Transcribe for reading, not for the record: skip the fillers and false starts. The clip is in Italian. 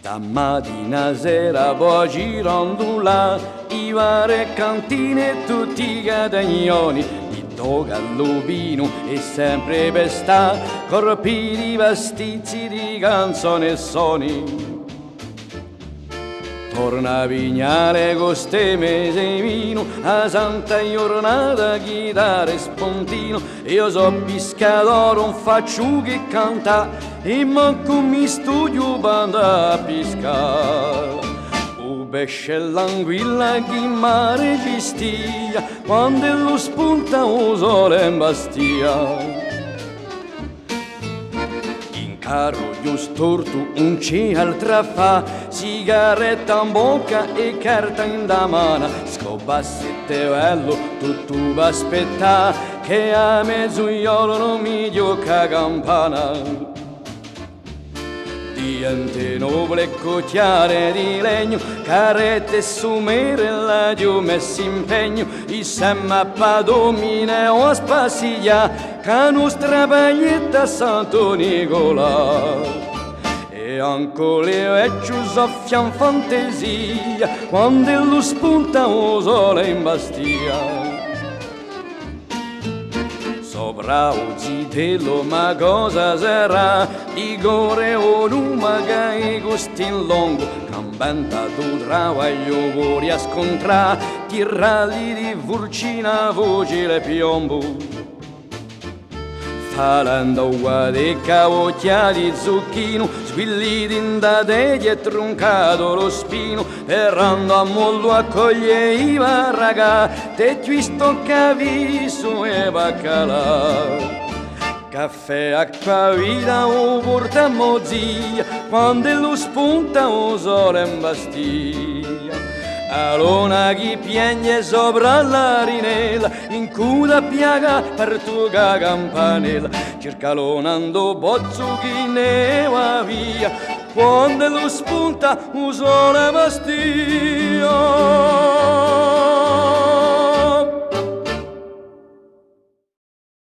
Da mattina a sera poi girondola, i vari cantine e tutti i catagnoni, di toga lupino e sempre per sta, corpi di vestiti di canzoni e soni. Torna a Vignale con ste mese vino, a santa giornata chitarra e spuntino. Io so pescatore, non faccio che canta, e manco mi studio per andare a pescare. O pesce e l'anguilla che in mare ci stia, quando lo spunta o sole in bastia. Carro storto, un altra fa, sigaretta in bocca e carta in da mano, scobassette bello, tutto va aspettare, che a mezzogiorno non mi gioca campana. Diente nobile cocchiare di legno, carrette sumere la giù messi impegno, i semma domine o spassiglia, che nostra bagnetta a Santo Nicola. E anche le vecchie soffiano fantasia, quando lo spunta o sole in bastia. Sopra o zitello ma cosa sarà, di gore o numa che costi in longo, cambenta tu travaglio vuoi a scontrare, tirali di furcina voce le piombo. Falando di cavocchia di zucchino, squilliti in da teglia e troncato lo spino, errando a mollo a cogliere i varragà, te ci sto caviso e baccalà. Caffè, acqua, vita o portammo zia, quando lo spunta o sole in bastia. A luna che piange sopra la rinella, in cuda piaga per tua campanella, cerca l'onando bozzo che ne va via, quando lo spunta o sole bastia.